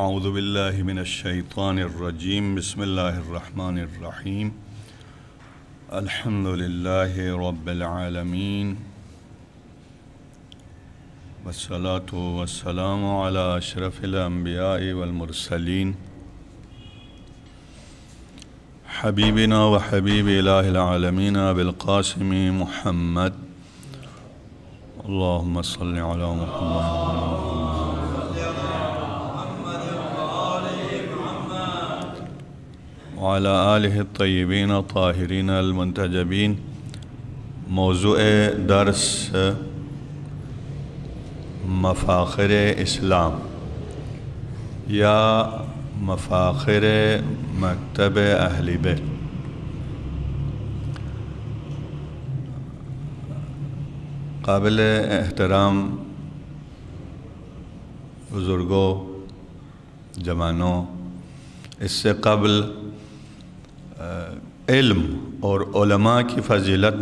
اعوذ باللہ من الشیطان الرجیم بسم اللہ الرحمن الرحیم الحمد للہ رب العالمین والصلاة والسلام علی اشرف الانبیاء والمرسلین حبیبنا و حبیب الہ العالمین بالقاسم محمد اللہم صلی علی محمد وعلی آلہ الطیبین الطاہرین المنتجبین۔ موضوع درس مفاخر اسلام یا مفاخر مکتب اہل بیت۔ قابل احترام بزرگوں، جوانوں، اس سے قبل علم اور علماء کی فضیلت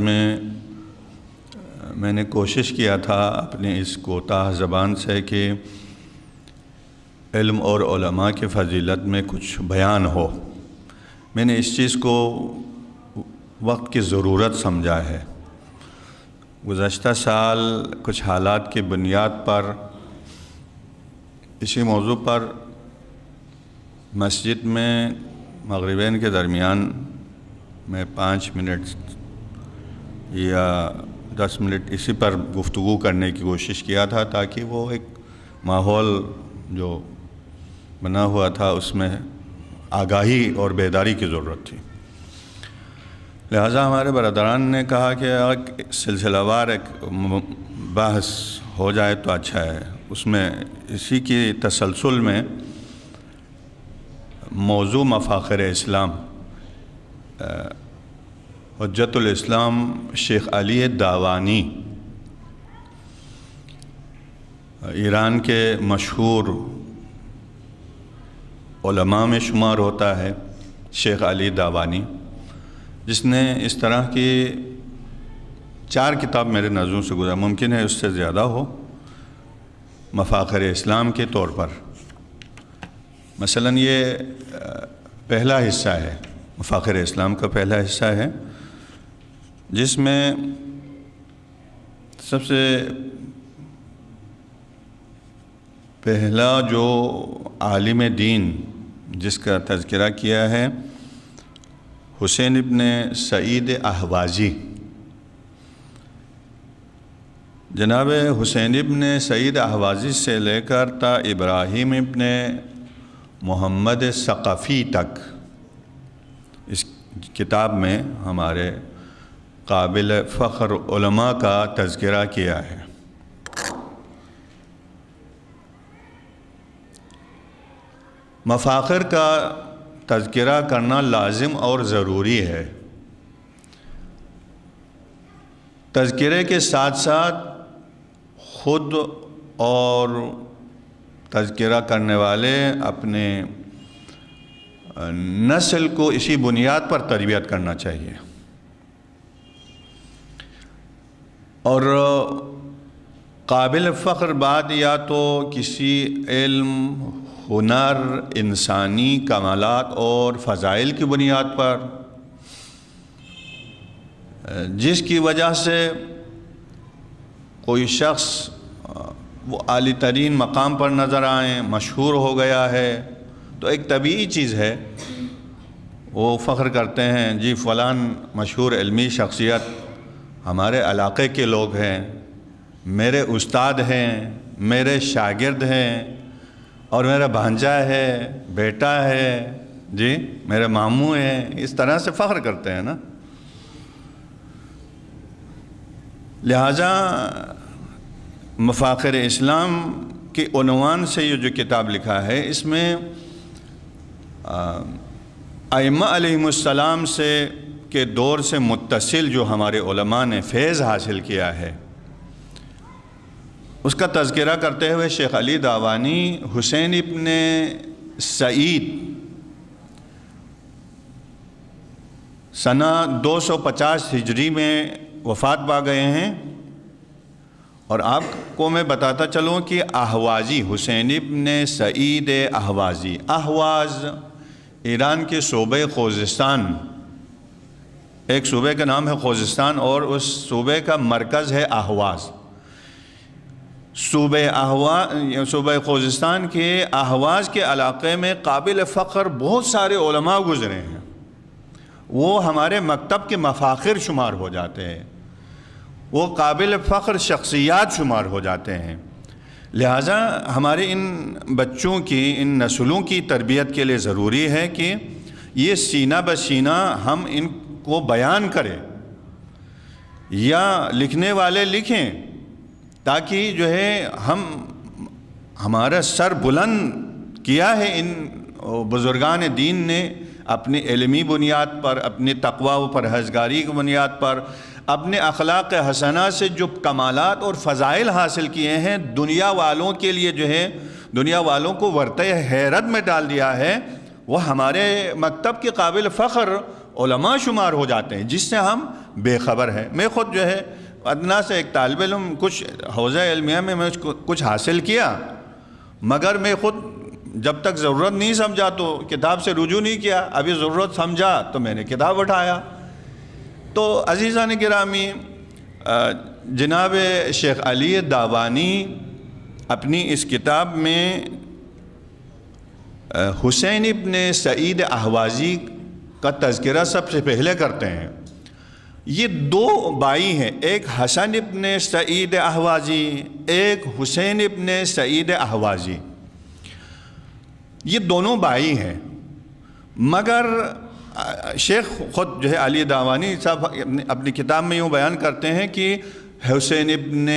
میں نے کوشش کیا تھا اپنی اس کوتاہ زبان سے کہ علم اور علماء کی فضیلت میں کچھ بیان ہو۔ میں نے اس چیز کو وقت کی ضرورت سمجھا ہے۔ گزشتہ سال کچھ حالات کی بنیاد پر اسی موضوع پر مسجد میں مغربین کے درمیان میں 5 منٹ یا 10 منٹ اسی پر گفتگو کرنے کی کوشش کیا تھا، تاکہ وہ ایک ماحول جو بنا ہوا تھا اس میں آگاہی اور بیداری کی ضرورت تھی۔ لہٰذا ہمارے برادران نے کہا کہ سلسلہ وار ایک بحث ہو جائے تو اچھا ہے۔ اس میں اسی کی تسلسل میں موضوع مفاخر اسلام، حجت الاسلام شیخ علی دعوانی، ایران کے مشہور علماء میں شمار ہوتا ہے شیخ علی دعوانی، جس نے اس طرح کی 4 کتاب میرے نظروں سے گزرا، ممکن ہے اس سے زیادہ ہو، مفاخر اسلام کے طور پر۔ مثلاً یہ پہلا حصہ ہے، مفاخر اسلام کا پہلا حصہ ہے، جس میں سب سے پہلا جو عالم دین جس کا تذکرہ کیا ہے حسین ابن سعید اہوازی۔ جناب حسین ابن سعید اہوازی سے لے کر تا ابراہیم ابن محمد ثقفی تک اس کتاب میں ہمارے قابل فخر علماء کا تذکرہ کیا ہے۔ مفاخر کا تذکرہ کرنا لازم اور ضروری ہے۔ تذکرے کے ساتھ ساتھ خود اور تذکرہ کرنے والے اپنے نسل کو اسی بنیاد پر تربیت کرنا چاہیے، اور قابل فخر بات یا تو کسی علم، ہنر، انسانی کمالات اور فضائل کی بنیاد پر، جس کی وجہ سے کوئی شخص وہ عالی ترین مقام پر نظر آئیں، مشہور ہو گیا ہے، تو ایک طبیعی چیز ہے، وہ فخر کرتے ہیں جی فلان مشہور علمی شخصیت ہمارے علاقے کے لوگ ہیں، میرے استاد ہیں، میرے شاگرد ہیں، اور میرا بھانجا ہے، بیٹا ہے، جی میرے ماموں ہیں، اس طرح سے فخر کرتے ہیں نا۔ لہٰذا مفاخر اسلام کے عنوان سے یہ جو کتاب لکھا ہے، اس میں ائمہ علیہم السلام سے کے دور سے متصل جو ہمارے علماء نے فیض حاصل کیا ہے، اس کا تذکرہ کرتے ہوئے شیخ علی دعوانی حسین ابن سعید سنہ 250 ہجری میں وفات پا گئے ہیں، اور آپ کو میں بتاتا چلوں کہ احوازی، حسین ابن سعید احوازی، احواز ایران کے صوبہ خوزستان، ایک صوبے کا نام ہے خوزستان اور اس صوبے کا مرکز ہے احواز۔ صوبہ خوزستان کے احواز کے علاقے میں قابل فخر بہت سارے علماء گزرے ہیں، وہ ہمارے مکتب کے مفاخر شمار ہو جاتے ہیں، وہ قابل فخر شخصیات شمار ہو جاتے ہیں۔ لہٰذا ہمارے ان بچوں کی، ان نسلوں کی تربیت کے لیے ضروری ہے کہ یہ سینہ بسینہ ہم ان کو بیان کریں یا لکھنے والے لکھیں، تاکہ جو ہے ہمارا سر بلند کیا ہے ان بزرگان دین نے اپنی علمی بنیاد پر، اپنی تقوی و پرہیزگاری کی بنیاد پر، اپنے اخلاق حسنہ سے جو کمالات اور فضائل حاصل کیے ہیں، دنیا والوں کے لیے جو ہے، دنیا والوں کو ورطہ حیرت میں ڈال دیا ہے، وہ ہمارے مکتب کے قابل فخر علماء شمار ہو جاتے ہیں، جس سے ہم بے خبر ہیں۔ میں خود جو ہے ادنا سے ایک طالب علم، کچھ حوزہ علمیہ میں کچھ حاصل کیا، مگر میں خود جب تک ضرورت نہیں سمجھا تو کتاب سے رجوع نہیں کیا، ابھی ضرورت سمجھا تو میں نے کتاب اٹھایا۔ تو عزیزان گرامی، جناب شیخ علی دعوانی اپنی اس کتاب میں حسین ابن سعید احوازی کا تذکرہ سب سے پہلے کرتے ہیں۔ یہ دو بھائی ہیں، ایک حسن ابن سعید احوازی، ایک حسین ابن سعید احوازی، یہ دونوں بھائی ہیں، مگر شیخ خود جو ہے علی دعوانی صاحب اپنی کتاب میں یوں بیان کرتے ہیں کہ حسین ابن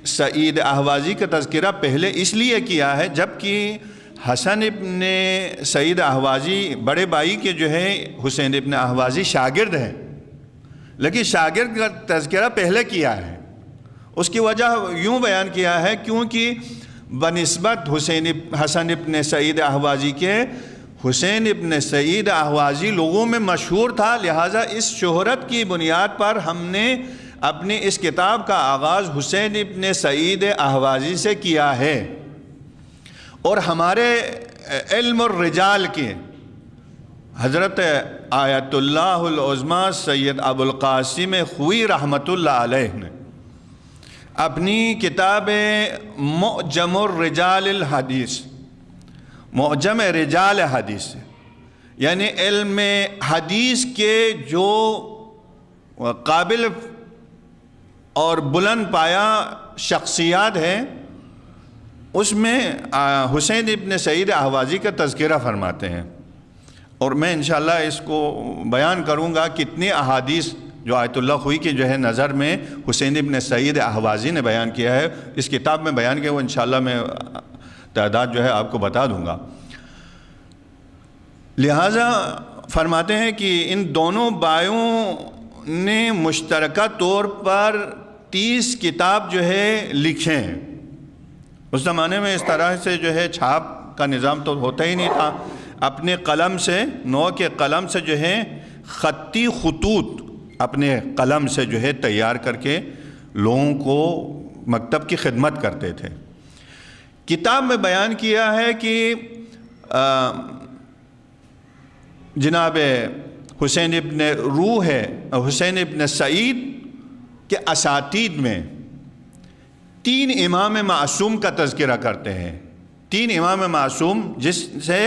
سعید احوازی کا تذکرہ پہلے اس لیے کیا ہے، جبکہ حسن ابن سعید احوازی بڑے بھائی کے جو ہے حسین ابن احوازی شاگرد ہیں، لیکن شاگرد کا تذکرہ پہلے کیا ہے۔ اس کی وجہ یوں بیان کیا ہے کیونکہ بنسبت حسن ابن سعید احوازی کے، حسین ابن سعید احوازی لوگوں میں مشہور تھا، لہٰذا اس شہرت کی بنیاد پر ہم نے اپنی اس کتاب کا آغاز حسین ابن سعید احوازی سے کیا ہے۔ اور ہمارے علم الرجال کے حضرت آیت اللہ العظمیٰ سید ابو القاسم خوئی رحمۃ اللہ علیہ نے اپنی کتاب معجم الرجال الحدیث، معجم رجال حدیث، یعنی علم حدیث کے جو قابل اور بلند پایا شخصیات ہیں، اس میں حسین ابن سعید احوازی کا تذکرہ فرماتے ہیں۔ اور میں انشاءاللہ اس کو بیان کروں گا کتنی احادیث جو آیت اللہ خوئی کی جو ہے نظر میں حسین ابن سعید احوازی نے بیان کیا ہے، اس کتاب میں بیان کیا، وہ انشاءاللہ میں تعداد جو ہے آپ کو بتا دوں گا۔ لہٰذا فرماتے ہیں کہ ان دونوں بھائیوں نے مشترکہ طور پر 30 کتاب جو ہے لکھے ہیں۔ اس زمانے میں اس طرح سے جو ہے چھاپ کا نظام تو ہوتا ہی نہیں تھا، اپنے قلم سے، نو کے قلم سے جو ہے خطی خطوط اپنے قلم سے جو ہے تیار کر کے لوگوں کو مکتب کی خدمت کرتے تھے۔ کتاب میں بیان کیا ہے کہ جناب حسین ابن روح ہے، حسین ابن سعید کے اساتید میں 3 امام معصوم کا تذکرہ کرتے ہیں، 3 امام معصوم جس سے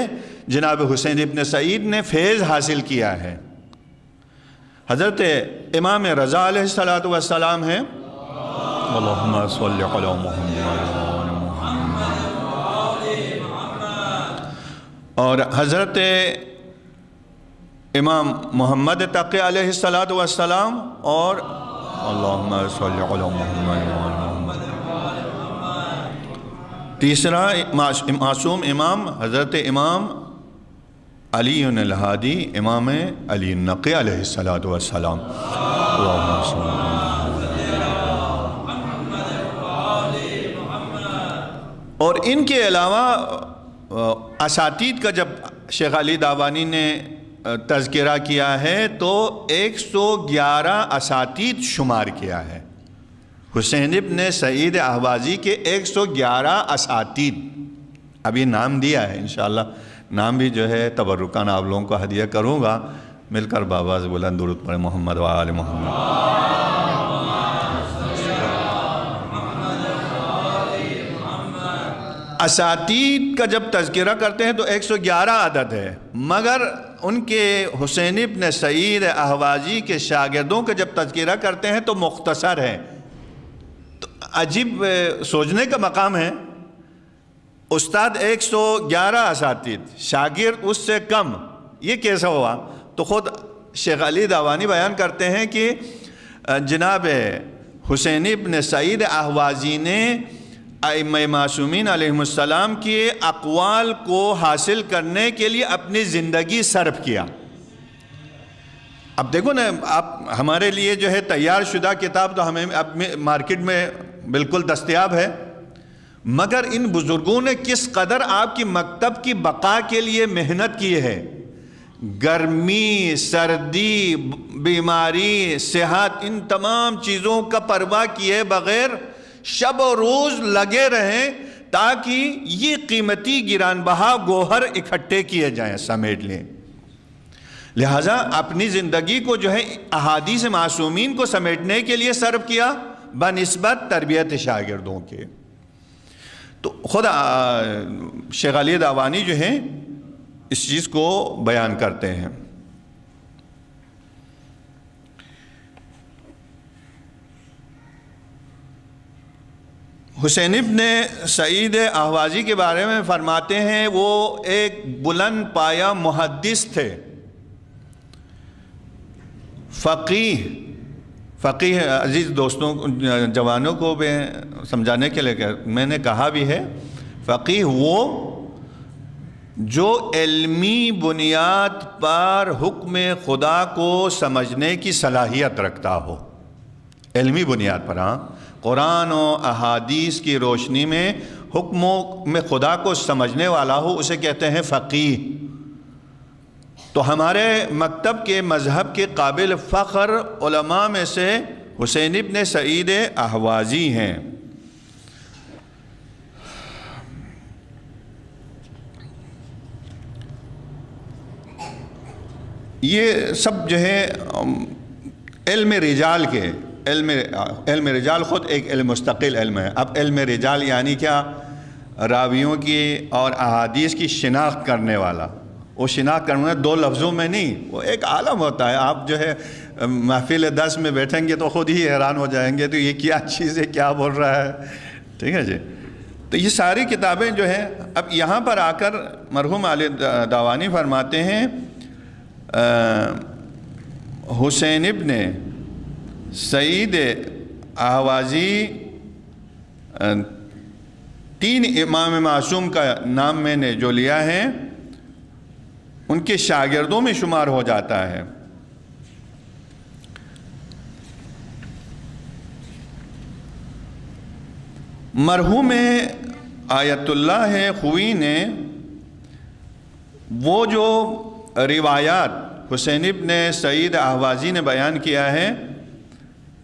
جناب حسین ابن سعید نے فیض حاصل کیا ہے۔ حضرت امام رضا علیہ السلام ہیں، اللہم صلی علی محمد، اور حضرت امام محمد تقی علیہ السلام، اور اللہم صلی علی محمد۔ تیسرا معصوم امام حضرت امام علی الہادی، امام علی النقی علیہ السلام۔ اور ان کے علاوہ اساتید کا جب شیخ علی دعوانی نے تذکرہ کیا ہے تو 111 اساتید شمار کیا ہے حسین ابن سعید اہوازی کے 111 اساتید، ابھی نام دیا ہے، انشاءاللہ نام بھی جو ہے تبرکان آپ لوگوں کو ہدیہ کروں گا، مل کر بابا سے بلند درود پڑھیں محمد و آل محمد۔ اساتید کا جب تذکرہ کرتے ہیں تو 111 عدد ہے، مگر ان کے حسین ابن سعید اہوازی کے شاگردوں کا جب تذکرہ کرتے ہیں تو مختصر ہے۔ تو عجیب سوچنے کا مقام ہے، استاد 111 اساتید، شاگرد اس سے کم، یہ کیسا ہوا؟ تو خود شیخ علی دعوانی بیان کرتے ہیں کہ جناب حسین ابن سعید اہوازی نے ائمہ معصومین علیہم السلام کے اقوال کو حاصل کرنے کے لیے اپنی زندگی صرف کیا۔ اب دیکھو نا، آپ ہمارے لیے جو ہے تیار شدہ کتاب تو ہمیں اب مارکیٹ میں بالکل دستیاب ہے، مگر ان بزرگوں نے کس قدر آپ کی مکتب کی بقا کے لیے محنت کی ہے، گرمی، سردی، بیماری، صحت، ان تمام چیزوں کا پرواہ کیے بغیر شب و روز لگے رہیں تاکہ یہ قیمتی گران بہا گوہر اکٹھے کیے جائیں، سمیٹ لیں۔ لہٰذا اپنی زندگی کو جو ہے احادیث معصومین کو سمیٹنے کے لیے صرف کیا بنسبت تربیت شاگردوں کے۔ تو خود شیخ علی دعوانی جو ہیں اس چیز کو بیان کرتے ہیں۔ حسین ابن سعید اہوازی کے بارے میں فرماتے ہیں وہ ایک بلند پایہ محدث تھے، فقیہ عزیز دوستوں جوانوں کو بھی سمجھانے کے لیے میں نے کہا بھی ہے، فقیہ وہ جو علمی بنیاد پر حکم خدا کو سمجھنے کی صلاحیت رکھتا ہو، علمی بنیاد پر، ہاں، قرآن و احادیث کی روشنی میں حکموں میں خدا کو سمجھنے والا ہو، اسے کہتے ہیں فقیہ۔ تو ہمارے مکتب کے مذہب کے قابل فخر علماء میں سے حسین ابن سعید اہوازی ہیں۔ یہ سب جو ہے علم رجال کے، علم رجال خود ایک علم مستقل علم ہے۔ اب علم رجال یعنی کیا؟ راویوں کی اور احادیث کی شناخت کرنے والا۔ وہ شناخت کرنا 2 لفظوں میں نہیں، وہ ایک عالم ہوتا ہے۔ آپ جو ہے محفل 10 میں بیٹھیں گے تو خود ہی حیران ہو جائیں گے، تو یہ کیا چیز ہے، کیا بول رہا ہے، ٹھیک ہے جی۔ تو یہ ساری کتابیں جو ہیں، اب یہاں پر آ کر مرحوم علی دعوانی فرماتے ہیں حسین ابن سعید اہوازی 3 امام معصوم کا نام میں نے جو لیا ہے ان کے شاگردوں میں شمار ہو جاتا ہے۔ مرحوم آیت اللہ خوئی نے وہ جو روایات حسین ابن سعید اہوازی نے بیان کیا ہے،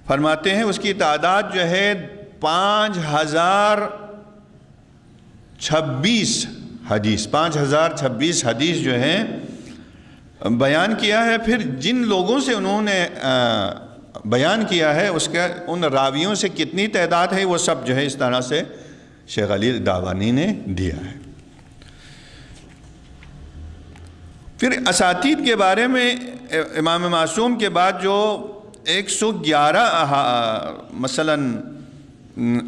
فرماتے ہیں اس کی تعداد جو ہے 5026 حدیث، 5026 حدیث جو ہیں بیان کیا ہے۔ پھر جن لوگوں سے انہوں نے بیان کیا ہے اس کا ان راویوں سے کتنی تعداد ہے، وہ سب جو ہے اس طرح سے شیخ علی دعوانی نے دیا ہے۔ پھر اساتید کے بارے میں امام معصوم کے بعد جو 111 مثلا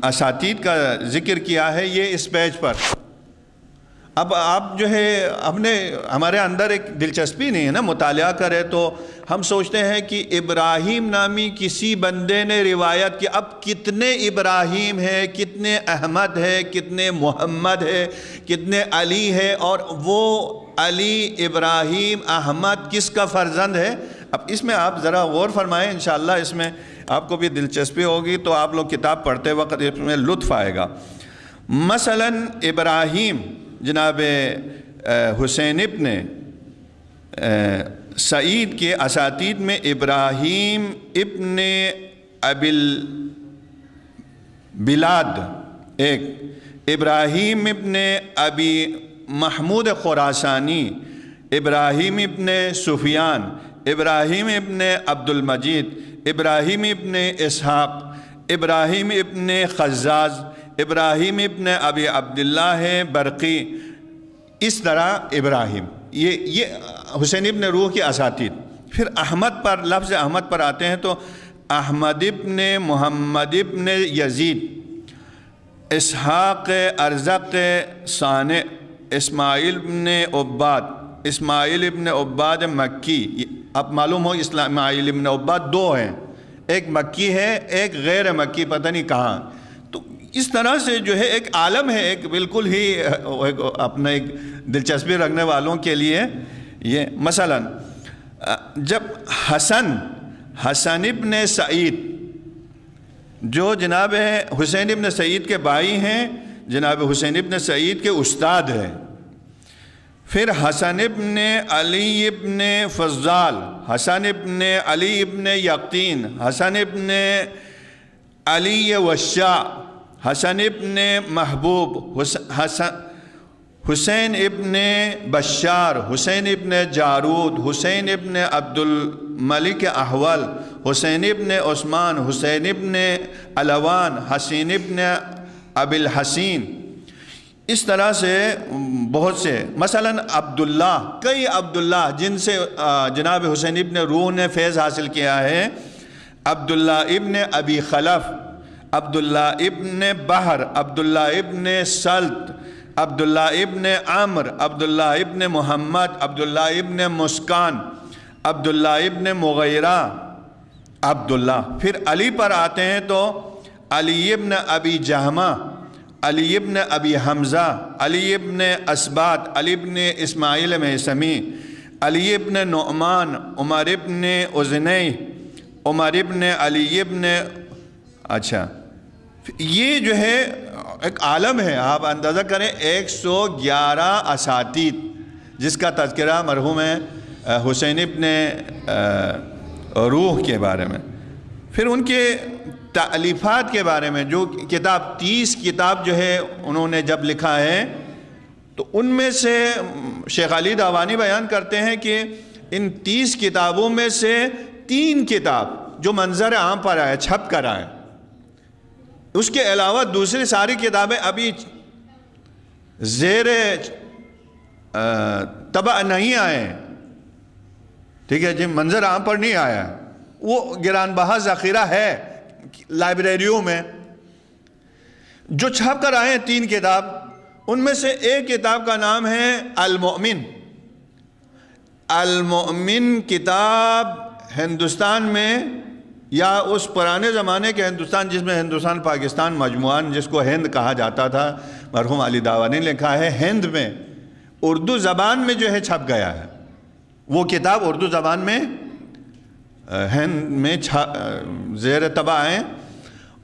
اساتید کا ذکر کیا ہے، یہ اس پیج پر۔ اب آپ جو ہے ہمارے اندر ایک دلچسپی نہیں ہے نا، مطالعہ کرے تو ہم سوچتے ہیں کہ ابراہیم نامی کسی بندے نے روایت کی، اب کتنے ابراہیم ہے، کتنے احمد ہے، کتنے محمد ہے، کتنے علی ہے، اور وہ علی ابراہیم احمد کس کا فرزند ہے؟ اب اس میں آپ ذرا غور فرمائیں، انشاءاللہ اس میں آپ کو بھی دلچسپی ہوگی تو آپ لوگ کتاب پڑھتے وقت اس میں لطف آئے گا۔ مثلا ابراہیم جناب حسین ابن سعید کے اساتید میں ابراہیم ابن ابی بلاد ایک، ابراہیم ابن ابی محمود خراسانی، ابراہیم ابن سفیان، ابراہیم ابن عبد المجید، ابراہیم ابن اسحاق، ابراہیم ابن خزاز، ابراہیم ابن ابی عبداللہ برقی، اس طرح ابراہیم، یہ حسین ابن روح کے اساتید۔ پھر احمد پر، لفظ احمد پر آتے ہیں تو احمد ابن محمد ابن یزید، اسحاق ارزق صانع، اسماعیل ابن عباد، اسماعیل ابن عباد مکی۔ اب معلوم ہو اسماعیل ابن عباد دو ہیں، ایک مکی ہے ایک غیر مکی، پتہ نہیں کہاں۔ تو اس طرح سے جو ہے ایک عالم ہے، ایک بالکل ہی اپنا ایک دلچسپی رکھنے والوں کے لیے یہ۔ مثلا جب حسن ابن سعید، جو جناب حسین ابن سعید کے بھائی ہیں، جناب حسین ابن سعید کے استاد ہیں۔ پھر حسن ابن علی ابن فضال، حسن ابن علی ابن یقین، حسن ابن علی وشا، حسن ابن محبوب، حسین ابن بشار، حسین ابن جارود، حسین ابن عبد الملک احول، حسین ابن عثمان، حسین ابن علوان، حسین ابن ابی الحسین، اس طرح سے بہت سے۔ مثلا عبداللہ، کئی عبداللہ جن سے جناب حسین ابن روح نے فیض حاصل کیا ہے۔ عبداللہ ابن ابی خلف، عبداللہ ابن بحر، عبداللہ ابن سلط، عبداللہ ابن عمر، عبداللہ ابن محمد، عبداللہ ابن مسکان، عبداللہ ابن مغیرہ، عبداللہ۔ پھر علی پر آتے ہیں تو علی ابن ابی جہمہ، علی ابن ابی حمزہ، علی ابن اسبات، علی ابن اسماعیل میثمی، علی ابن نعمان، عمر ابن ازنی، عمر ابن علی ابن، اچھا یہ جو ہے ایک عالم ہے۔ آپ اندازہ کریں 111 اساتید جس کا تذکرہ مرحوم حسین ابن روح کے بارے میں۔ پھر ان کے تالیفات کے بارے میں، جو کتاب 30 کتاب جو ہے انہوں نے جب لکھا ہے، تو ان میں سے شیخ علی دعوانی بیان کرتے ہیں کہ ان 30 کتابوں میں سے 3 کتاب جو منظر عام پر آئے، چھپ کر آئے، اس کے علاوہ دوسری ساری کتابیں ابھی زیر طبع نہیں آئے، ٹھیک ہے جی، منظر عام پر نہیں آیا، وہ گران بہا ذخیرہ ہے لائبریریوں میں۔ جو چھپ کر آئے ہیں 3 کتاب، ان میں سے ایک کتاب کا نام ہے المؤمن۔ المؤمن کتاب ہندوستان میں، یا اس پرانے زمانے کے ہندوستان جس میں ہندوستان پاکستان مجموعاً جس کو ہند کہا جاتا تھا، مرحوم علی دعوانی نے لکھا ہے، ہند میں اردو زبان میں جو ہے چھپ گیا ہے وہ کتاب، اردو زبان میں ہند میں زیر طبع ہیں۔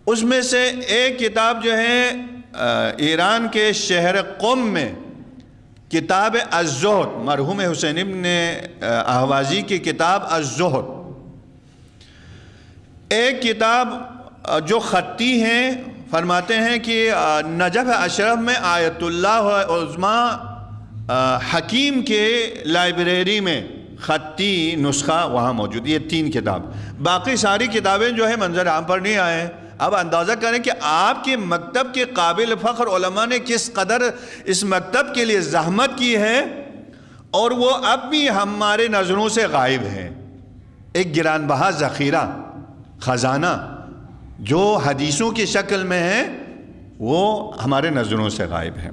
اس میں سے ایک کتاب جو ہے ایران کے شہر قم میں، کتاب الزہد، مرحوم حسین ابن احوازی کی کتاب الزہد۔ ایک کتاب جو خطی ہیں، فرماتے ہیں کہ نجف اشرف میں آیت اللہ عظمی حکیم کے لائبریری میں خطی نسخہ وہاں موجود، یہ 3 کتاب۔ باقی ساری کتابیں جو ہے منظر عام پر نہیں آئے ہیں۔ اب اندازہ کریں کہ آپ کے مکتب کے قابل فخر علماء نے کس قدر اس مکتب کے لیے زحمت کی ہے، اور وہ اب بھی ہمارے نظروں سے غائب ہے۔ ایک گران بہا ذخیرہ، خزانہ جو حدیثوں کی شکل میں ہے، وہ ہمارے نظروں سے غائب ہے۔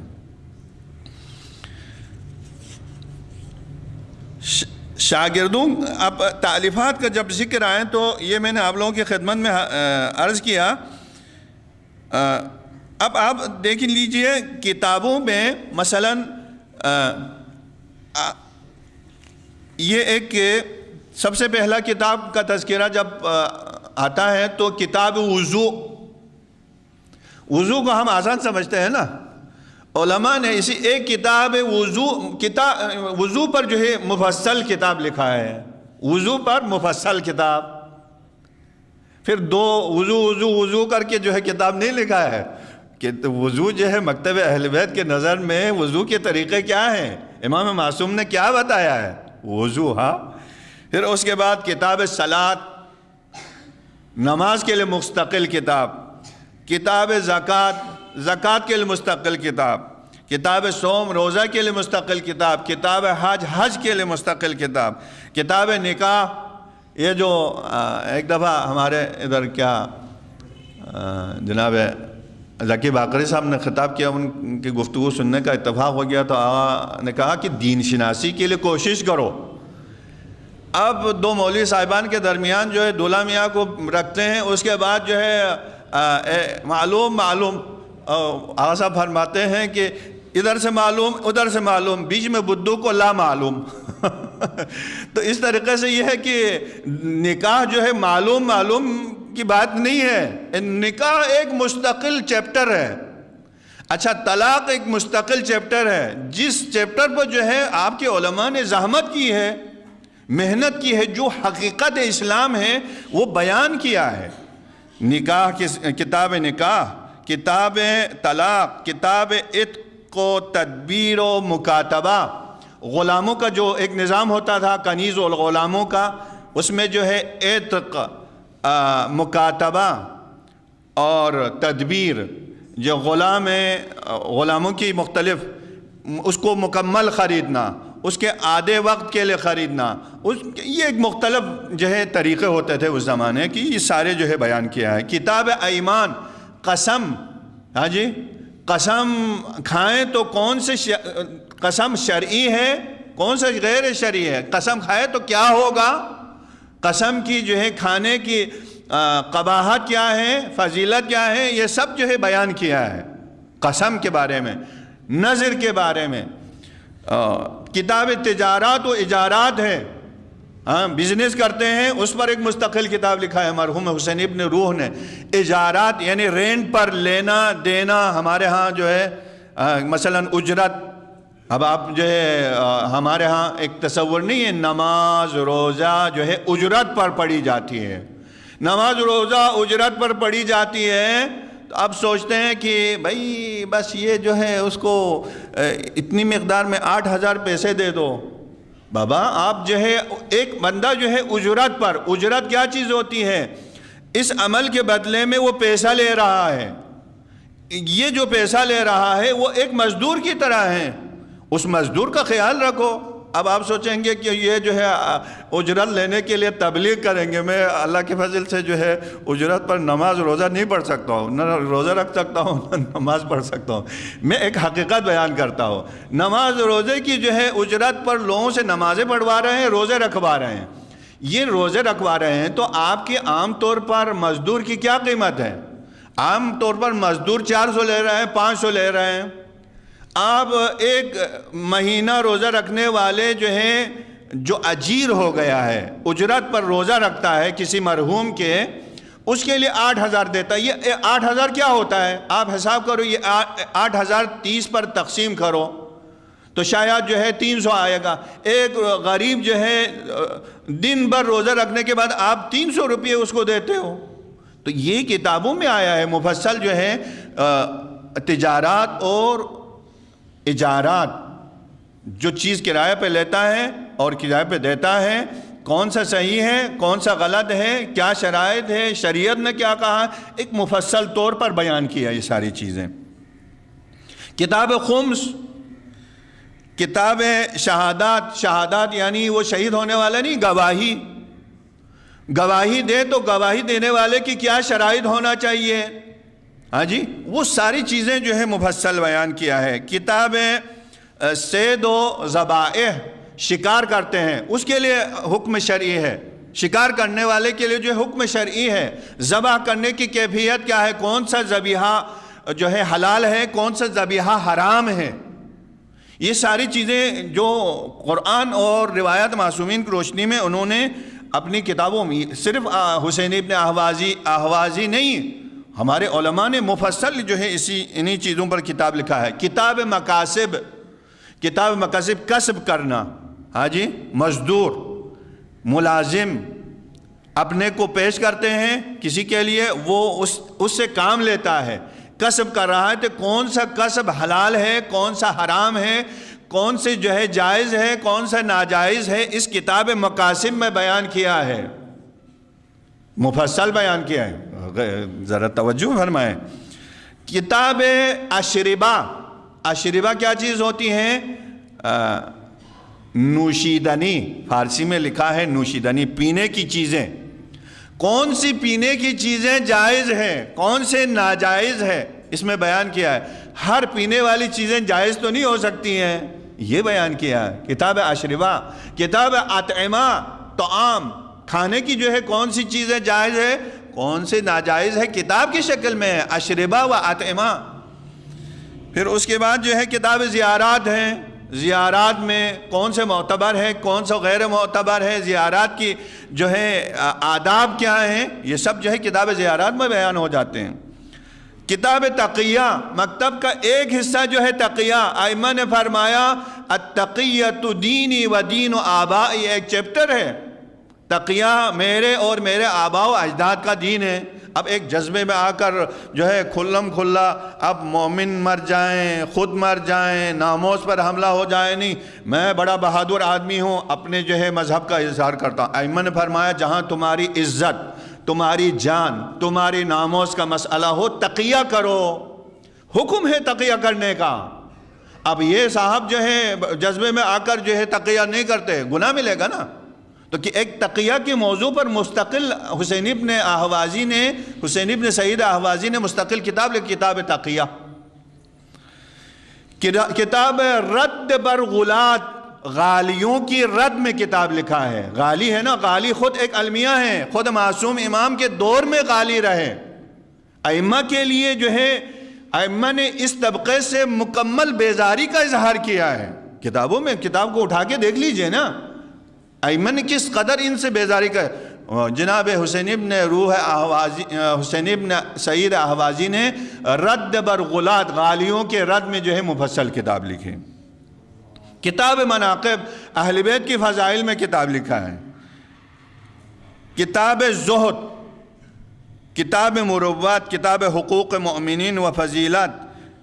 شاگردوں، اب تالیفات کا جب ذکر آئے تو یہ میں نے آپ لوگوں کی خدمت میں عرض کیا۔ اب آپ دیکھ لیجئے کتابوں میں، مثلا یہ ایک سب سے پہلا کتاب کا تذکرہ جب آتا ہے تو کتاب وضو کو ہم آسان سمجھتے ہیں نا، علماء نے اسی ایک کتاب وضو پر جو ہے مفصل کتاب لکھا ہے، وضو پر مفصل کتاب۔ پھر دو وضو کر کے جو ہے کتاب نہیں لکھا ہے کہ وضو جو ہے مکتب اہل بیت کے نظر میں وضو کے طریقے کیا ہیں، امام معصوم نے کیا بتایا ہے، وضو. ہاں. پھر اس کے بعد کتاب صلاۃ، نماز کے لیے مستقل کتاب، کتاب زکوٰۃ کے لیے مستقل کتاب، کتاب صوم روزہ کے لیے مستقل کتاب، کتاب حج کے لیے مستقل کتاب، کتاب نکاح. یہ جو ایک دفعہ ہمارے ادھر کیا جناب ذکی باقری صاحب نے خطاب کیا، ان کی گفتگو سننے کا اتفاق ہو گیا، تو آقا نے کہا کہ دین شناسی کے لیے کوشش کرو. اب دو مولوی صاحبان کے درمیان جو ہے دولہا میاں کو رکھتے ہیں، اس کے بعد جو ہے معلوم آقا صاحب فرماتے ہیں کہ ادھر سے معلوم ادھر سے معلوم، بیچ میں بدو کو لا معلوم. تو اس طریقے سے یہ ہے کہ نکاح جو ہے معلوم کی بات نہیں ہے، نکاح ایک مستقل چیپٹر ہے. اچھا، طلاق ایک مستقل چیپٹر ہے، جس چیپٹر پر جو ہے آپ کے علماء نے زحمت کی ہے، محنت کی ہے، جو حقیقت اسلام ہے وہ بیان کیا ہے. نکاح کتاب نکاح، کتاب طلاق، کتاب عتق و تدبیر و مکاتبہ، غلاموں کا جو ایک نظام ہوتا تھا کنیز الغلاموں کا، اس میں جو ہے عتق، مکاتبہ اور تدبیر، جو غلام ہیں غلاموں کی مختلف، اس کو مکمل خریدنا، اس کے آدھے وقت کے لیے خریدنا، یہ ایک مختلف جو ہے طریقے ہوتے تھے اس زمانے کی، یہ سارے جو ہے بیان کیا ہے. کتاب ایمان، قسم. ہاں جی، قسم کھائیں تو کون سے قسم شرعی ہے، کون سے غیر شرعی ہے، قسم کھائے تو کیا ہوگا، قسم کی جو ہے کھانے کی قباحت کیا ہے، فضیلت کیا ہے، یہ سب جو ہے بیان کیا ہے قسم کے بارے میں، نظر کے بارے میں. کتاب تجارات و اجارات ہے، ہاں بزنس کرتے ہیں، اس پر ایک مستقل کتاب لکھا ہے مرحوم حسین ابن روح نے. اجارات یعنی رینٹ پر لینا دینا، ہمارے ہاں جو ہے مثلا اجرت. اب آپ جو ہے ہمارے ہاں ایک تصور نہیں ہے، نماز روزہ جو ہے اجرت پر پڑھی جاتی ہے، نماز روزہ اجرت پر پڑھی جاتی ہے. تو اب سوچتے ہیں کہ بھائی بس یہ جو ہے اس کو اتنی مقدار میں 8,000 پیسے دے دو. بابا آپ جو ہے ایک بندہ جو ہے اجرت پر، اجرت کیا چیز ہوتی ہے، اس عمل کے بدلے میں وہ پیسہ لے رہا ہے، یہ جو پیسہ لے رہا ہے وہ ایک مزدور کی طرح ہے، اس مزدور کا خیال رکھو. اب آپ سوچیں گے کہ یہ جو ہے اجرت لینے کے لیے تبلیغ کریں گے، میں اللہ کے فضل سے جو ہے اجرت پر نماز روزہ نہیں پڑھ سکتا ہوں، نہ روزہ رکھ سکتا ہوں نہ نماز پڑھ سکتا ہوں. میں ایک حقیقت بیان کرتا ہوں، نماز روزے کی جو ہے اجرت پر لوگوں سے نمازیں پڑھوا رہے ہیں، روزے رکھوا رہے ہیں. یہ روزے رکھوا رہے ہیں تو آپ کے عام طور پر مزدور کی کیا قیمت ہے؟ عام طور پر مزدور 400 لے رہے ہیں، 500 لے رہے ہیں. آپ ایک مہینہ روزہ رکھنے والے جو ہیں، جو اجیر ہو گیا ہے، اجرت پر روزہ رکھتا ہے کسی مرحوم کے، اس کے لیے 8,000 دیتا ہے. یہ 8,000 کیا ہوتا ہے؟ آپ حساب کرو، یہ 8,000 30 پر تقسیم کرو تو شاید جو ہے 300 آئے گا. ایک غریب جو ہے دن بھر روزہ رکھنے کے بعد آپ 300 روپئے اس کو دیتے ہو. تو یہ کتابوں میں آیا ہے مفصل جو ہے تجارات اور اجارات، جو چیز کرایہ پہ لیتا ہے اور کرایہ پہ دیتا ہے، کون سا صحیح ہے کون سا غلط ہے، کیا شرائط ہے، شریعت نے کیا کہا، ایک مفصل طور پر بیان کیا یہ ساری چیزیں. کتاب خمس، کتاب شہادات. شہادات یعنی وہ شہید ہونے والا نہیں، گواہی. گواہی دے تو گواہی دینے والے کی کیا شرائط ہونا چاہیے، ہاں جی، وہ ساری چیزیں جو ہے مفصل بیان کیا ہے. کتاب صید و ذبائح، شکار کرتے ہیں اس کے لیے حکم شرعی ہے، شکار کرنے والے کے لیے جو حکم شرعی ہے. ذبح کرنے کی کیفیت کیا ہے، کون سا ذبیحہ جو ہے حلال ہے، کون سا ذبیحہ حرام ہے. یہ ساری چیزیں جو قرآن اور روایت معصومین کی روشنی میں انہوں نے اپنی کتابوں میں، صرف حسین ابن احوازی نہیں، ہمارے علماء نے مفصل جو ہے انہی چیزوں پر کتاب لکھا ہے. کتاب مکاسب، کتاب مکاسب کسب کرنا، ہاں جی، مزدور، ملازم، اپنے کو پیش کرتے ہیں کسی کے لیے، وہ اس سے کام لیتا ہے، کسب کر رہا ہے، تو کون سا کسب حلال ہے، کون سا حرام ہے، کون سے جو ہے جائز ہے، کون سا ناجائز ہے، اس کتاب مقاصد میں بیان کیا ہے، مفصل بیان کیا ہے۔ ذرا توجہ فرمائیں۔ کتاب اشربہ کیا چیز ہوتی ہے؟ نوشیدنی، فارسی میں لکھا ہے نوشیدنی، پینے کی چیزیں۔ کون سی پینے کی چیزیں جائز ہیں، کون سے ناجائز ہے، اس میں بیان کیا ہے۔ ہر پینے والی چیزیں جائز تو نہیں ہو سکتی ہیں، یہ بیان کیا ہے کتاب اشربہ۔ کتاب اطعمہ، طعام، کھانے کی جو ہے کون سی چیزیں جائز ہے، کون سے ناجائز ہے، کتاب کی شکل میں ہے، اشربہ و اطعمہ۔ پھر اس کے بعد جو ہے کتاب زیارات ہیں، زیارات میں کون سے معتبر ہے، کون سا غیر معتبر ہے، زیارات کی جو ہے آداب کیا ہیں، یہ سب جو ہے کتاب زیارات میں بیان ہو جاتے ہیں۔ کتاب تقیہ، مکتب کا ایک حصہ جو ہے تقیہ، ائمہ نے فرمایا التقیۃ دینی و دین آبائی، ایک چیپٹر ہے تقیہ میرے اور میرے آباء و اجداد کا دین ہے۔ اب ایک جذبے میں آ کر جو ہے کھلم کھلا اب مومن مر جائیں، خود مر جائیں، ناموس پر حملہ ہو جائے، نہیں میں بڑا بہادر آدمی ہوں، اپنے جو ہے مذہب کا اظہار کرتا ہوں۔ ائمہ نے فرمایا جہاں تمہاری عزت، تمہاری جان، تمہاری ناموس کا مسئلہ ہو، تقیہ کرو، حکم ہے تقیہ کرنے کا۔ اب یہ صاحب جو ہے جذبے میں آ کر جو ہے تقیہ نہیں کرتے، گناہ ملے گا نا۔ تو کہ ایک تقیہ کے موضوع پر مستقل حسین ابن سعید اہوازی نے مستقل کتاب لکھی، کتاب تقیہ۔ کتاب رد بر غلات، غالیوں کی رد میں کتاب لکھا ہے۔ غالی ہے نا، غالی خود ایک المیہ ہے، خود معصوم امام کے دور میں غالی رہے۔ ائمہ کے لیے جو ہے ائمہ نے اس طبقے سے مکمل بیزاری کا اظہار کیا ہے کتابوں میں۔ کتاب کو اٹھا کے دیکھ لیجئے نا، ائمہ نے کس قدر ان سے بیزاری کا۔ جناب حسین ابن سعید اہوازی نے رد بر غلات، غالیوں کے رد میں جو ہے مفصل کتاب لکھی۔ کتاب مناقب، اہل بیت کی فضائل میں کتاب لکھا ہے۔ کتاب زہد، کتاب مروت، کتاب حقوق مومنین و فضیلت،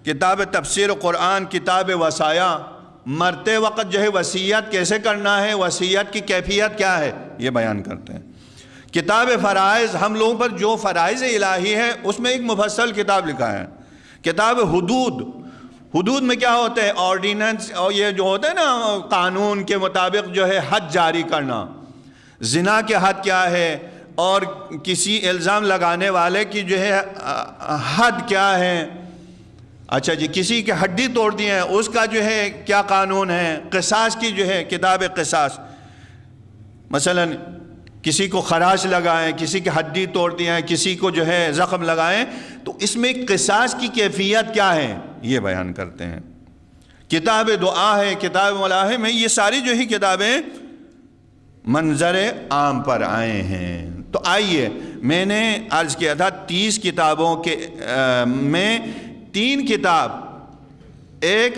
کتاب تفسیر قرآن، کتاب وصایا، مرتے وقت جو ہے وصیت کیسے کرنا ہے، وصیت کی کیفیت کیا ہے، یہ بیان کرتے ہیں۔ کتاب فرائض، ہم لوگوں پر جو فرائض الہی ہے اس میں ایک مفصل کتاب لکھا ہے۔ کتاب حدود، حدود میں کیا ہوتا ہے، آرڈیننس، اور یہ جو ہوتا ہے نا قانون کے مطابق جو ہے حد جاری کرنا، زنا کے حد کیا ہے، اور کسی الزام لگانے والے کی جو ہے حد کیا ہے۔ اچھا جی، کسی کی ہڈی توڑ دی ہے اس کا جو ہے کیا قانون ہے۔ قصاص کی جو ہے کتاب قصاص، مثلا کسی کو خراش لگائیں، کسی کی ہڈی توڑ دیا ہے، کسی کو جو ہے زخم لگائیں، تو اس میں قصاص کی کیفیت کیا ہے یہ بیان کرتے ہیں۔ کتاب دعا ہے، کتاب ملاحم ہے، یہ ساری جو ہی کتابیں منظر عام پر آئے ہیں۔ تو آئیے، میں نے عرض کیا تھا 30 کتابوں کے میں 3 کتاب، ایک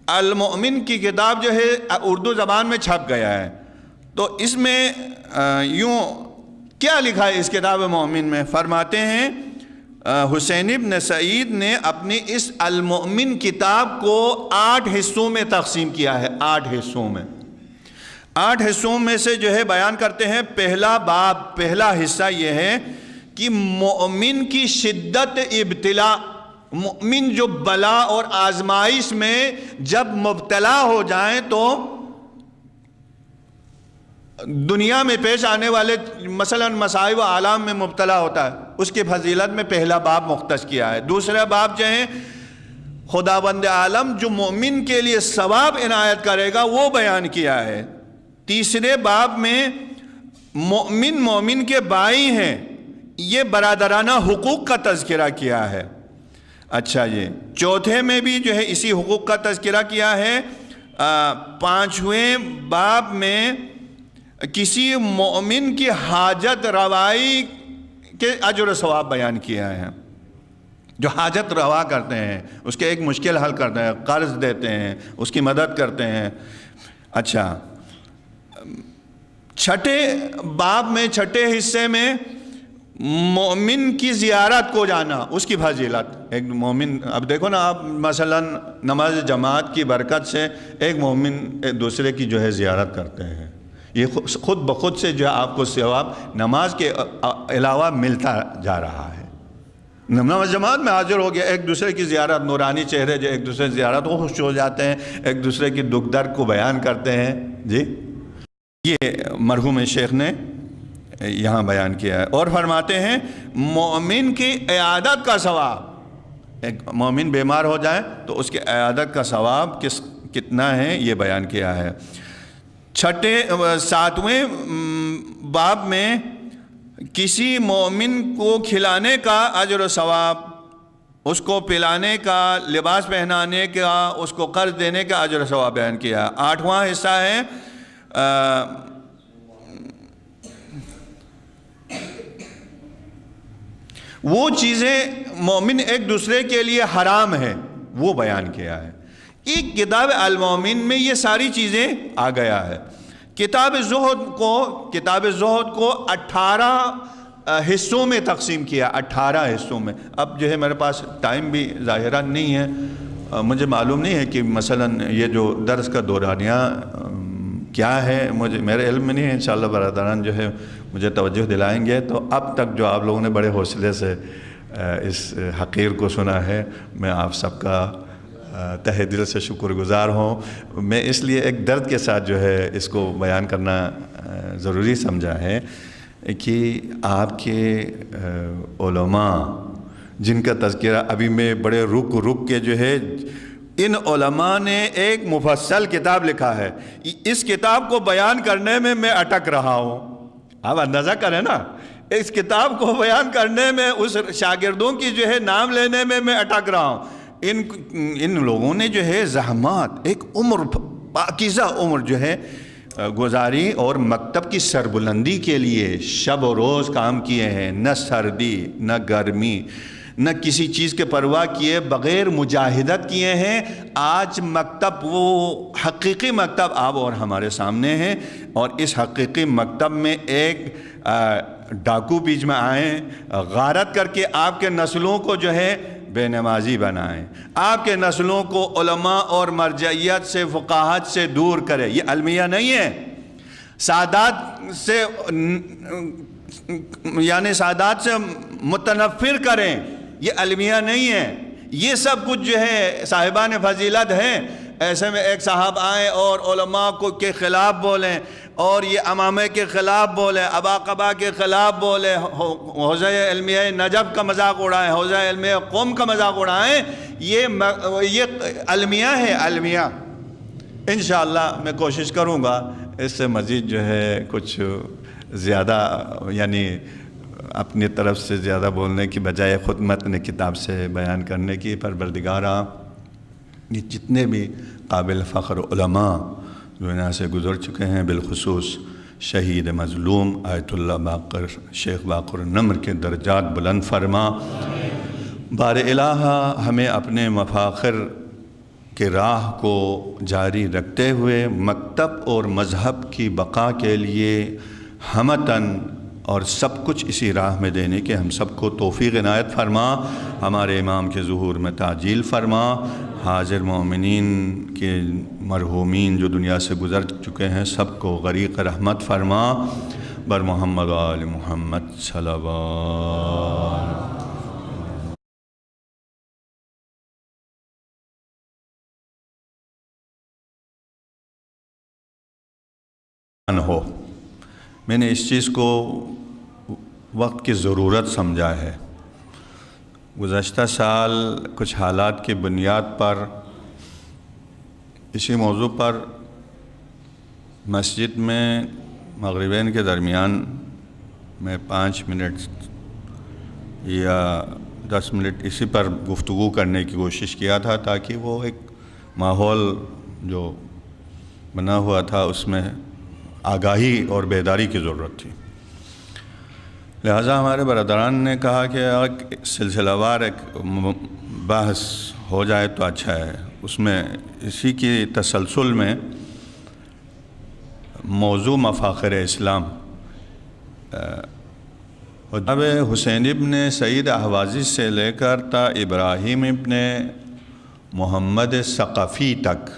المؤمن کی کتاب جو ہے اردو زبان میں چھپ گیا ہے۔ تو اس میں یوں کیا لکھا ہے اس کتاب مومن میں، فرماتے ہیں حسین ابن سعید نے اپنی اس المؤمن کتاب کو 8 حصوں میں تقسیم کیا ہے۔ 8 حصوں میں، 8 حصوں میں سے جو ہے بیان کرتے ہیں۔ پہلا باب، پہلا حصہ یہ ہے کہ مومن کی شدت ابتلا، مومن جو بلا اور آزمائش میں جب مبتلا ہو جائیں تو دنیا میں پیش آنے والے مثلا مصائب و آلام میں مبتلا ہوتا ہے، اس کی فضیلت میں پہلا باب مختص کیا ہے۔ دوسرا باب جو ہے خداوند عالم جو مومن کے لیے ثواب عنایت کرے گا وہ بیان کیا ہے۔ تیسرے باب میں مومن کے بھائی ہیں، یہ برادرانہ حقوق کا تذکرہ کیا ہے۔ اچھا یہ چوتھے میں بھی جو ہے اسی حقوق کا تذکرہ کیا ہے۔ 5ویں باب میں کسی مومن کی حاجت روائی کے اجر و ثواب بیان کیا ہے۔ جو حاجت روا کرتے ہیں، اس کے ایک مشکل حل کرتے ہیں، قرض دیتے ہیں، اس کی مدد کرتے ہیں۔ اچھا چھٹے باب میں چھٹے حصے میں مومن کی زیارت کو جانا، اس کی فضیلت۔ ایک مومن، اب دیکھو نا آپ مثلا نماز جماعت کی برکت سے ایک مومن ایک دوسرے کی جو ہے زیارت کرتے ہیں، یہ خود بخود سے جو ہے آپ کو ثواب نماز کے علاوہ ملتا جا رہا ہے۔ نماز جماعت میں حاضر ہو گیا، ایک دوسرے کی زیارت، نورانی چہرے جو ایک دوسرے کی زیارت کو خوش ہو جاتے ہیں، ایک دوسرے کی دکھ درد کو بیان کرتے ہیں۔ جی یہ مرحوم شیخ نے یہاں بیان کیا ہے، اور فرماتے ہیں مومن کی عیادت کا ثواب، ایک مومن بیمار ہو جائے تو اس کی عیادت کا ثواب کتنا ہے یہ بیان کیا ہے۔ ساتویں باب میں کسی مومن کو کھلانے کا اجر و ثواب، اس کو پلانے کا، لباس پہنانے کا، اس کو قرض دینے کا اجر و ثواب بیان کیا۔ 8واں حصہ ہے وہ چیزیں مومن ایک دوسرے کے لیے حرام ہے، وہ بیان کیا ہے۔ ایک کتاب المومن میں یہ ساری چیزیں آ گیا ہے۔ کتاب زہد کو 18 حصوں میں تقسیم کیا، 18 حصوں میں۔ اب جو ہے میرے پاس ٹائم بھی ظاہرہ نہیں ہے، مجھے معلوم نہیں ہے کہ مثلا یہ جو درس کا دورانیہ کیا ہے، میرے علم میں نہیں ہے، انشاءاللہ برادران جو ہے مجھے توجہ دلائیں گے۔ تو اب تک جو آپ لوگوں نے بڑے حوصلے سے اس حقیر کو سنا ہے، میں آپ سب کا تہ دل سے شکر گزار ہوں۔ میں اس لیے ایک درد کے ساتھ جو ہے اس کو بیان کرنا ضروری سمجھا ہے کہ آپ کے علماء جن کا تذکرہ ابھی میں بڑے رک کے جو ہے، ان علماء نے ایک مفصل کتاب لکھا ہے، اس کتاب کو بیان کرنے میں میں اٹک رہا ہوں۔ آپ اندازہ کریں نا، اس کتاب کو بیان کرنے میں، اس شاگردوں کی جو ہے نام لینے میں میں اٹک رہا ہوں۔ ان لوگوں نے جو ہے زحمات، ایک عمر، پاکیزہ عمر جو ہے گزاری، اور مکتب کی سربلندی کے لیے شب و روز کام کیے ہیں، نہ سردی نہ گرمی نہ کسی چیز کے پرواہ کیے بغیر مجاہدت کیے ہیں۔ آج مکتب، وہ حقیقی مکتب آپ اور ہمارے سامنے ہے، اور اس حقیقی مکتب میں ایک ڈاکو بیچ میں آئیں، غارت کر کے آپ کے نسلوں کو جو ہے بے نمازی بنائیں، آپ کے نسلوں کو علماء اور مرجعیت سے، فقاہت سے دور کرے۔ یہ المیہ نہیں ہے، سادات سے یعنی سادات سے متنفر کریں، یہ المیہ نہیں ہے۔ یہ سب کچھ جو ہے صاحبان فضیلت ہیں۔ ایسے میں ایک صاحب آئیں اور علماء کے خلاف بولیں، اور یہ امامے کے خلاف بولیں، اباقبا کے خلاف بولیں، حوزہ علمیہ نجف کا مذاق اڑائیں، حوزہ علمیہ قوم کا مذاق اڑائیں، یہ المیہ ہے، المیہ۔ انشاءاللہ میں کوشش کروں گا اس سے مزید جو ہے کچھ زیادہ، یعنی اپنی طرف سے زیادہ بولنے کی بجائے خود متن کتاب سے بیان کرنے کی۔ پروردگارا، یہ جتنے بھی قابل فخر علماء جو یہاں سے گزر چکے ہیں، بالخصوص شہید مظلوم آیت اللہ باقر شیخ باقر نمر کے درجات بلند فرما۔ بار الہ ہمیں اپنے مفاخر کے راہ کو جاری رکھتے ہوئے مکتب اور مذہب کی بقا کے لیے ہمتاً اور سب کچھ اسی راہ میں دینے کے ہم سب کو توفیق عنایت فرما۔ ہمارے امام کے ظہور میں تعجیل فرما۔ حاضر مومنین کے مرحومین جو دنیا سے گزر چکے ہیں سب کو غریق رحمت فرما۔ بر محمد و آل محمد صلوات ہو۔ میں نے اس چیز کو وقت کی ضرورت سمجھا ہے۔ گزشتہ سال کچھ حالات کی بنیاد پر اسی موضوع پر مسجد میں مغربین کے درمیان میں 5 منٹ یا 10 منٹ اسی پر گفتگو کرنے کی کوشش کیا تھا، تاکہ وہ ایک ماحول جو بنا ہوا تھا اس میں آگاہی اور بیداری کی ضرورت تھی۔ لہٰذا ہمارے برادران نے کہا کہ ایک سلسلہ وار ایک بحث ہو جائے تو اچھا ہے۔ اس میں اسی کی تسلسل میں موضوع مفاخر اسلام جناب حسین ابن سعید اہوازی سے لے کر تا ابراہیم ابن محمد ثقفی تک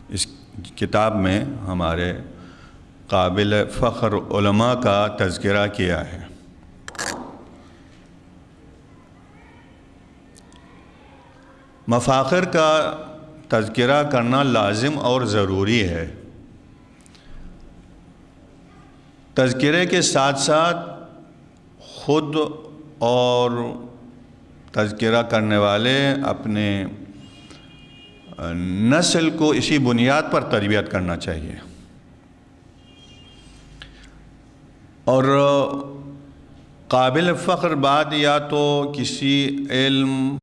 اس کتاب میں ہمارے قابل فخر علماء کا تذکرہ کیا ہے۔ مفاخر کا تذکرہ کرنا لازم اور ضروری ہے۔ تذکرے کے ساتھ ساتھ خود اور تذکرہ کرنے والے اپنے نسل کو اسی بنیاد پر تربیت کرنا چاہیے، اور قابل فخر بات یا تو کسی علم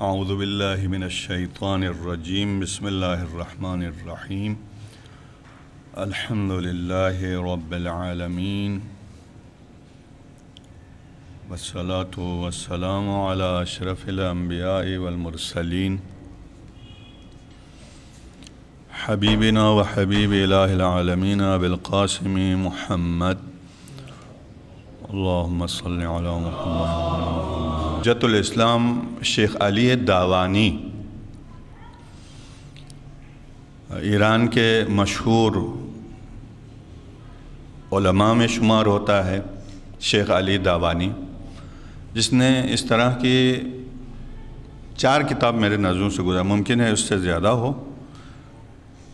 اعوذ باللہ من الشیطان الرجیم، بسم اللہ الرحمن الرحیم، الحمد للہ رب العالمین، والصلاة والسلام علی اشرف الانبیاء والمرسلین، حبیبنا و حبیب الہ العالمین بالقاسم محمد، اللہم صلی علی محمد۔ حجت الاسلام شیخ علی دعوانی ایران کے مشہور علماء میں شمار ہوتا ہے، شیخ علی دعوانی، جس نے اس طرح کی 4 کتاب میرے نظروں سے گزرا، ممکن ہے اس سے زیادہ ہو،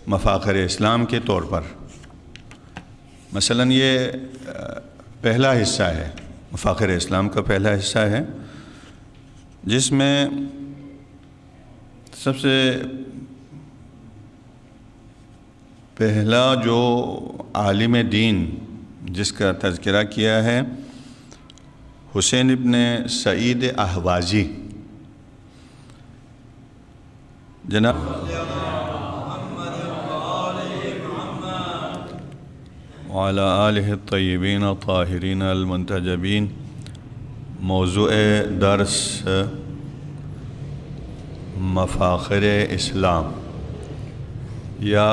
مفاخر اسلام کے طور پر۔ مثلا یہ پہلا حصہ ہے، مفاخر اسلام کا پہلا حصہ ہے، جس میں سب سے پہلا جو عالم دین جس کا تذکرہ کیا ہے حسین ابن سعید اہوازی، جناب وعلی آلہ الطیبین الطاہرین المنتجبین۔ موضوع درس مفاخر اسلام یا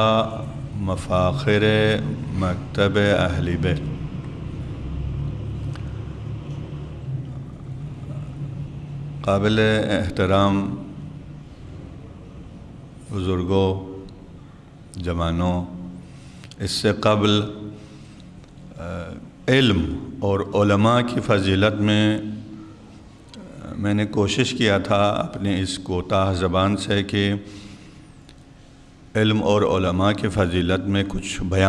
مفاخر مکتب اہل بیت۔ قابل احترام بزرگوں، جوانوں، اس سے قبل علم اور علماء کی فضیلت میں نے کوشش کیا تھا اپنی اس کوتاہ زبان سے کہ علم اور علماء کی فضیلت میں کچھ بیان